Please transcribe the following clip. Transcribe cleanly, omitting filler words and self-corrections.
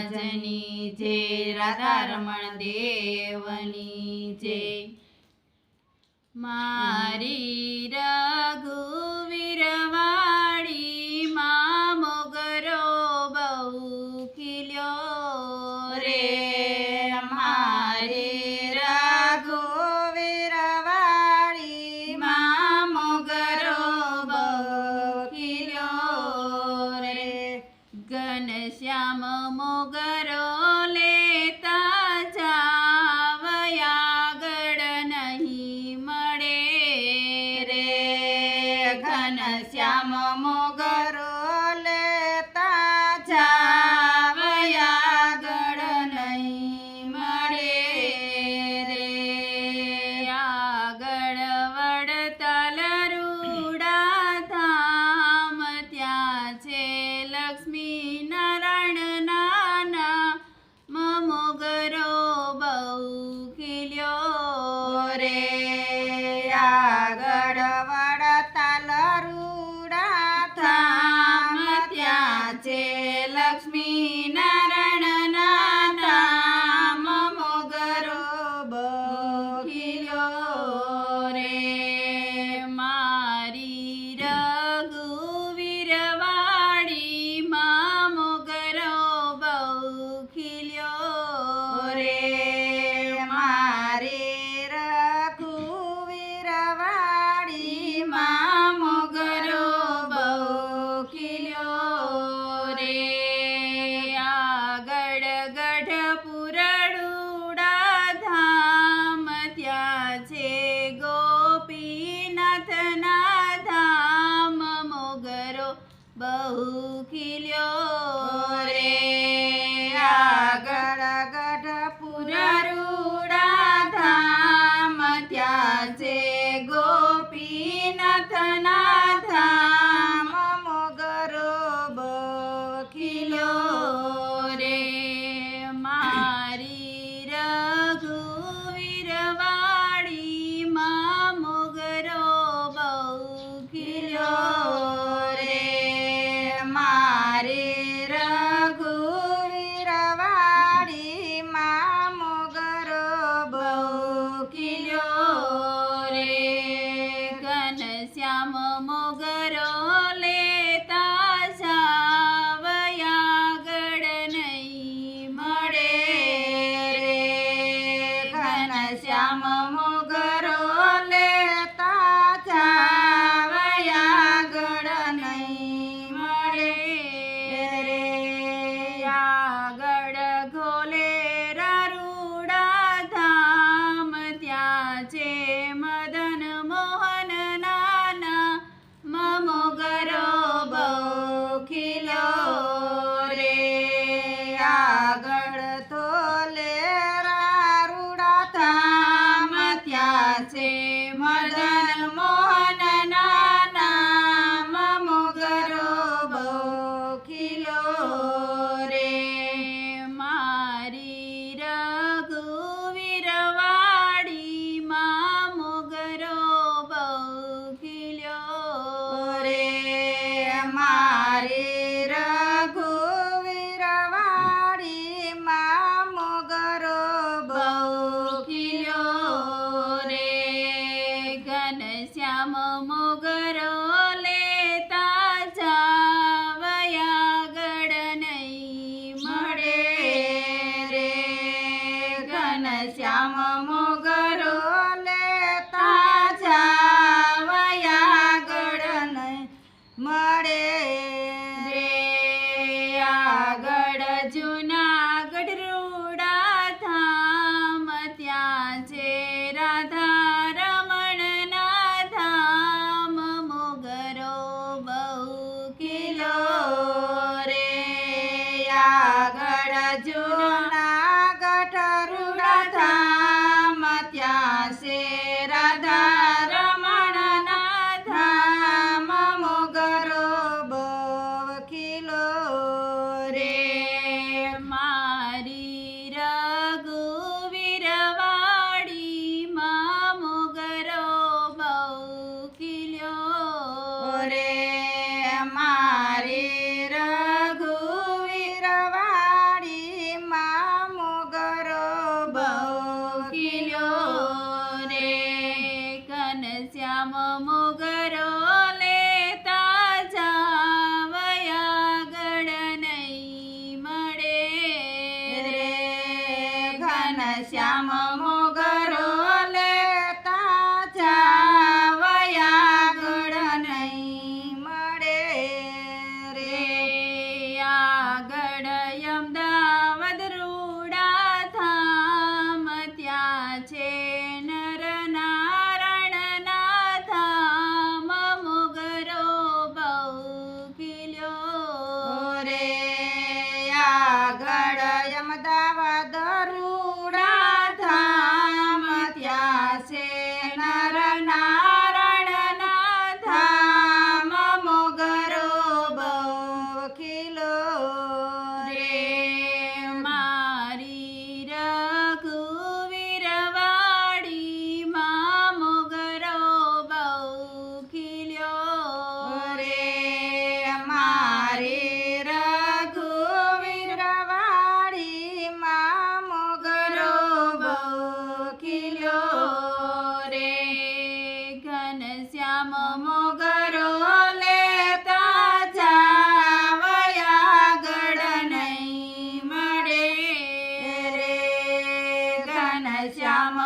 મહારાજની જય, રાધારમણ દેવની જય। મારી રઘુવીર વાળી માં મોગરો બહુ ખીલ્યો રે। મારી રઘુવીર વાળી માં મોગરો બહુ ખીલ્યો રે। ઘનશ્યામ મોગરો લેતા જાવયા ગળ નહીં મળે રે। ઘનશ્યામ મોગરો લેતા જાવયા ગળ નહીં મળે રે। આગળ વડતાલ રૂડા ધામ ત્યાં છે લક્ષ્મી નારાયણ નાના મોગરો બહુ ખીલ્યો રે। આગળ વડતાલ રૂડા ધામ ત્યાં છે લક્ષ્મી નારાયણ નાના મોગરો બહુ ખીલ્યો રે। મારી રઘુવીર વાળી માં મોગરો બહુ ખીલ્યો રે। મારી રઘુવીર વાળી માં મોગરો બહુ ખીલ્યો રે। આગળ ગઢપુર રૂડા ધામ ત્યાં છે ગોપીનાથના ધામ મોગરો બહુ ખીલ્યો રે। આગળ ગઢપુર રૂડા ધામ ત્યાં છે ગોપીનાથના ધામ મોગરો બહુ ખીલ્યો રે। મારી રઘુવીર વાળી માં મોગરો બહુ ખીલ્યો રે। મારી રઘુવીર વાળી માં મોગરો બહુ ખીલ્યો રે। ઘનશ્યામ મોગરો લેતા જાવયા ગળ નહીં મળે રે। ઘનશ્યામ મોગરો લેતા જાવયા ગળ નહીં મળે રે। આગળ ઘોલેરા રૂડા ધામ ત્યાં છે મદન મોહન નાના મોગરો બહુ ખીલ્યો રે। આગળ ધોલેરા રૂડા ધામ ત્યાં છે મદન મોહન નાના મોગરો બહુ ખીલ્યો રે। મારી રઘુવીર વાળી માં મોગરો બહુ ખીલ્યો રે। મારી રઘુવીર વાળી માં મોગરો બહુ ખીલ્યો રે। ઘનશ્યામ મોગરો લેતા જાવયા ગળ નહીં મળે રે। ઘનશ્યામ મોગરો લેતા જાવયા ગળ નહીં મળે રે। આગળ જૂનાગઢ રૂડા ધામ ત્યાં છે રાધારમણના ધામ મોગરો બહુ ખીલ્યો રે। આગળ જૂનાગઢ રૂડા ધામ ત્યાં છે રાધારમણના ધામ મોગરો બહુ ખીલ્યો રે। મારી રઘુવીર વાળી માં મોગરો બહુ ખીલ્યો રે। મારી રઘુવીર વાળી શ્યામ મોગરો લેતા જાવયા ગળ નહીં મળે રે આગળ અમદાવાદ રૂડા ધામ ત્યાં છે નર નારાયણના ધામ મોગરો બહુ ખીલ્યો રે આગળ અમદાવાદ રૂડા ધામ ત્યાં છે નર નારાયણના ધામ મોગરો બહુ ખીલો રે મારી રઘુવીર વાડીમાં મોગરો બહુ ખીલ્યો રે મારી રઘુવીર વાડીમાં મોગરો બહુ ખીલ્યો રે ઘનશ્યામ મોગરો લેતા જાવયા ગળ નહીં મળે રે ઘનશ્યામ